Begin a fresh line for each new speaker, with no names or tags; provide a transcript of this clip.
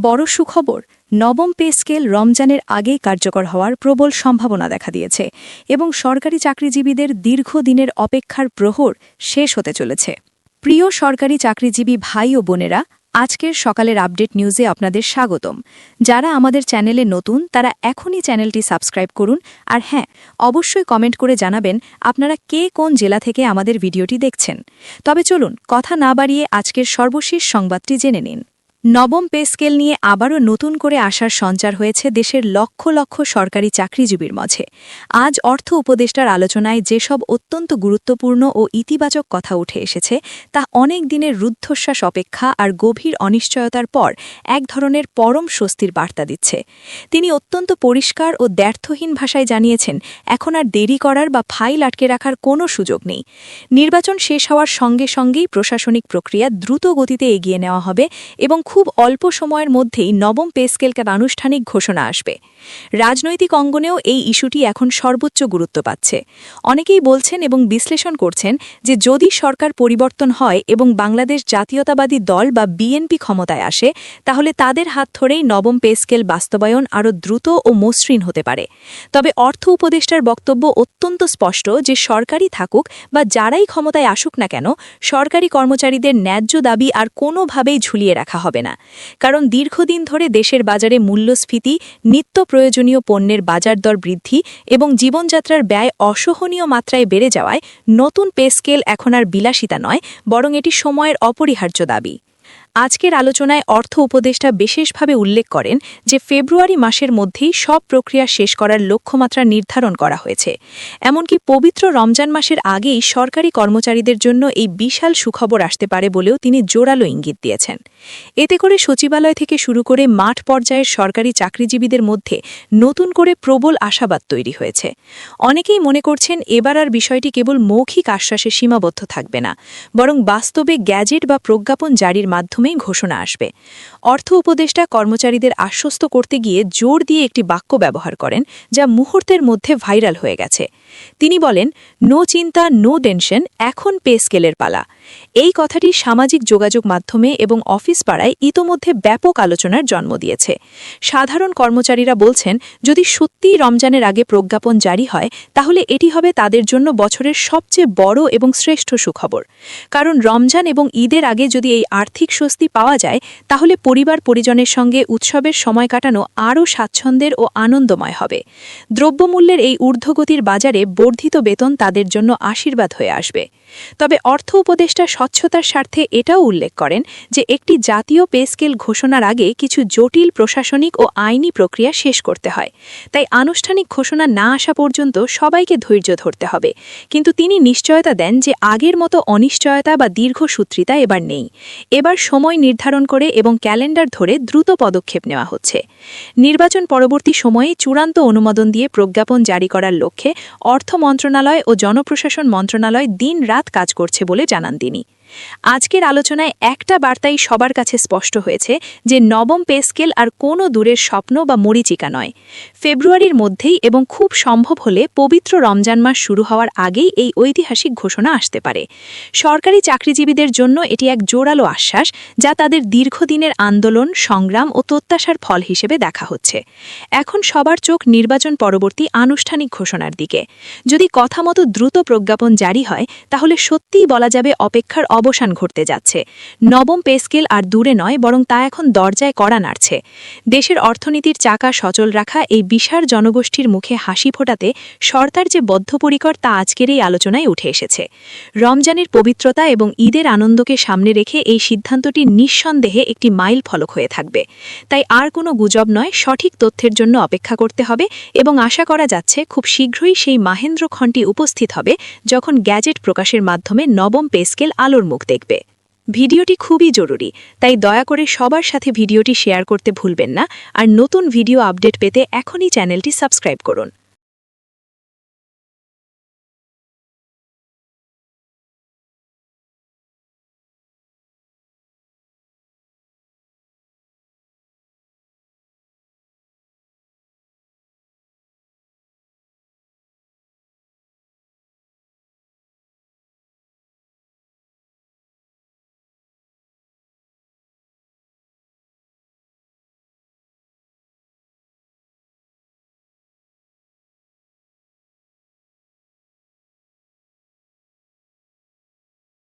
বড় সুখবর, নবম পে স্কেল রমজানের আগেই কার্যকর হওয়ার প্রবল সম্ভাবনা দেখা দিয়েছে এবং সরকারি চাকরিজীবীদের দীর্ঘদিনের অপেক্ষার প্রহর শেষ হতে চলেছে। প্রিয় সরকারি চাকরিজীবী ভাই ও বোনেরা, আজকের সকালের আপডেট নিউজে আপনাদের স্বাগতম। যারা আমাদের চ্যানেলে নতুন তারা এখনই চ্যানেলটি সাবস্ক্রাইব করুন, আর হ্যাঁ, অবশ্যই কমেন্ট করে জানাবেন আপনারা কে কোন জেলা থেকে আমাদের ভিডিওটি দেখছেন। তবে চলুন কথা না বাড়িয়ে আজকের সর্বশেষ সংবাদটি জেনে নিন। নবম পে স্কেল নিয়ে আবারও নতুন করে আসার সঞ্চার হয়েছে দেশের লক্ষ লক্ষ সরকারি চাকরিজীবীর মাঝে। আজ অর্থ উপদেষ্টার আলোচনায় যেসব অত্যন্ত গুরুত্বপূর্ণ ও ইতিবাচক কথা উঠে এসেছে তা অনেক দিনের রুদ্ধশ্বাস অপেক্ষা আর গভীর অনিশ্চয়তার পর এক ধরনের পরম স্বস্তির বার্তা দিচ্ছে। তিনি অত্যন্ত পরিষ্কার ও দ্ব্যর্থহীন ভাষায় জানিয়েছেন, এখন আর দেরি করার বা ফাইল আটকে রাখার কোনো সুযোগ নেই। নির্বাচন শেষ হওয়ার সঙ্গে সঙ্গেই প্রশাসনিক প্রক্রিয়া দ্রুত গতিতে এগিয়ে নেওয়া হবে এবং খুব অল্প সময়ের মধ্যেই নবম পে স্কেলকে আনুষ্ঠানিক ঘোষণা আসবে। রাজনৈতিক অঙ্গনেও এই ইস্যুটি এখন সর্বোচ্চ গুরুত্ব পাচ্ছে। অনেকেই বলছেন এবং বিশ্লেষণ করছেন যে যদি সরকার পরিবর্তন হয় এবং বাংলাদেশ জাতীয়তাবাদী দল বা বিএনপি ক্ষমতায় আসে, তাহলে তাদের হাত ধরেই নবম পে স্কেল বাস্তবায়ন আরও দ্রুত ও মসৃণ হতে পারে। তবে অর্থ উপদেষ্টার বক্তব্য অত্যন্ত স্পষ্ট যে সরকারই থাকুক বা যারাই ক্ষমতায় আসুক না কেন, সরকারি কর্মচারীদের ন্যায্য দাবি আর কোনোভাবেই ঝুলিয়ে রাখা হবে না। কারণ দীর্ঘদিন ধরে দেশের বাজারে মূল্যস্ফীতি, নিত্য প্রয়োজনীয় পণ্যের বাজার দর বৃদ্ধি এবং জীবনযাত্রার ব্যয় অসহনীয় মাত্রায় বেড়ে যাওয়ায় নতুন পে স্কেল এখন আর বিলাসিতা নয়, বরং এটি সময়ের অপরিহার্য দাবি। আজকের আলোচনায় অর্থ উপদেষ্টা বিশেষভাবে উল্লেখ করেন যে ফেব্রুয়ারি মাসের মধ্যেই সব প্রক্রিয়া শেষ করার লক্ষ্যমাত্রা নির্ধারণ করা হয়েছে। এমনকি পবিত্র রমজান মাসের আগেই সরকারি কর্মচারীদের জন্য এই বিশাল সুখবর আসতে পারে বলেও তিনি জোরালো ইঙ্গিত দিয়েছেন। এতে করে সচিবালয় থেকে শুরু করে মাঠ পর্যায়ের সরকারি চাকরিজীবীদের মধ্যে নতুন করে প্রবল আশাবাদ তৈরি হয়েছে। অনেকেই মনে করছেন এবার আর বিষয়টি কেবল মৌখিক আশ্বাসে সীমাবদ্ধ থাকবে না, বরং বাস্তবে গ্যাজেট বা প্রজ্ঞাপন জারির মাধ্যমে ঘোষণা আসবে। অর্থ উপদেষ্টা কর্মচারীদের আশ্বস্ত করতে গিয়ে জোর দিয়ে একটি বাক্য ব্যবহার করেন যা মুহূর্তের মধ্যে ভাইরাল হয়ে গেছে। তিনি বলেন, নো চিন্তা, নো টেনশন, এখন পে স্কেলের পালা। এই কথাটি সামাজিক যোগাযোগ মাধ্যমে এবং অফিস পাড়ায় ইতোমধ্যে ব্যাপক আলোচনার জন্ম দিয়েছে। সাধারণ কর্মচারীরা বলছেন, যদি সত্যিই রমজানের আগে প্রজ্ঞাপন জারি হয় তাহলে এটি হবে তাদের জন্য বছরের সবচেয়ে বড় এবং শ্রেষ্ঠ সুখবর। কারণ রমজান এবং ঈদের আগে যদি এই আর্থিক স্বস্তি পাওয়া যায়, তাহলে পরিবার পরিজনের সঙ্গে উৎসবের সময় কাটানো আরও স্বাচ্ছন্দ্যের ও আনন্দময় হবে। দ্রব্যমূল্যের এই ঊর্ধ্বগতির বাজারে বর্ধিত বেতন তাদের জন্য আশীর্বাদ হয়ে আসবে। তবে অর্থ উপদেষ্টা স্বচ্ছতার স্বার্থে এটাও উল্লেখ করেন যে একটি জাতীয় পে স্কেল ঘোষণার আগে কিছু জটিল প্রশাসনিক ও আইনি প্রক্রিয়া শেষ করতে হয়। তাই আনুষ্ঠানিক ঘোষণা না আসা পর্যন্ত সবাইকে ধৈর্য ধরতে হবে। কিন্তু তিনি নিশ্চয়তা দেন যে আগের মতো অনিশ্চয়তা বা দীর্ঘসূত্রিতা এবার নেই। এবার সময় নির্ধারণ করে এবং ক্যালেন্ডার ধরে দ্রুত পদক্ষেপ নেওয়া হচ্ছে। নির্বাচন পরবর্তী সময়ে চূড়ান্ত অনুমোদন দিয়ে প্রজ্ঞাপন জারি করার লক্ষ্যে অর্থ মন্ত্রণালয় ও জনপ্রশাসন মন্ত্রণালয় দিন-রাত কাজ করছে বলে জানান তিনি। আজকের আলোচনায় একটা বার্তাই সবার কাছে স্পষ্ট হয়েছে যে নবম পে স্কেল আর কোনো দূরের স্বপ্ন বা মরীচিকা নয়। ফেব্রুয়ারির মধ্যেই এবং খুব সম্ভব হলে পবিত্র রমজান মাস শুরু হওয়ার আগেই এই ঐতিহাসিক ঘোষণা আসতে পারে। সরকারি চাকরিজীবীদের জন্য এটি এক জোরালো আশ্বাস, যা তাদের দীর্ঘদিনের আন্দোলন, সংগ্রাম ও প্রত্যাশার ফল হিসেবে দেখা হচ্ছে। এখন সবার চোখ নির্বাচন পরবর্তী আনুষ্ঠানিক ঘোষণার দিকে। যদি কথা মতো দ্রুত প্রজ্ঞাপন জারি হয়, তাহলে সত্যিই বলা যাবে অপেক্ষার অবসান ঘটতে যাচ্ছে। নবম পে স্কেল আর দূরে নয়, বরং তা এখন দরজায় কড়া নাড়ছে। দেশের অর্থনীতির চাকা সচল রাখা এই বিশাল জনগোষ্ঠীর মুখে হাসি ফোটাতে সরকার যে বদ্ধপরিকর তা আজকের এই আলোচনায় উঠে এসেছে। রমজানের পবিত্রতা এবং ঈদের আনন্দকে সামনে রেখে এই সিদ্ধান্তটি নিঃসন্দেহে একটি মাইল ফলক হয়ে থাকবে। তাই আর কোনো গুজব নয়, সঠিক তথ্যের জন্য অপেক্ষা করতে হবে এবং আশা করা যাচ্ছে খুব শীঘ্রই সেই মাহেন্দ্রক্ষণটি উপস্থিত হবে যখন গ্যাজেট প্রকাশের মাধ্যমে নবম পে স্কেল আলোর মুখ দেখবে। ভিডিওটি খুবই জরুরি, তাই দয়া করে সবার সাথে ভিডিওটি শেয়ার করতে ভুলবেন না। আর নতুন ভিডিও আপডেট পেতে এখনই চ্যানেলটি সাবস্ক্রাইব করুন।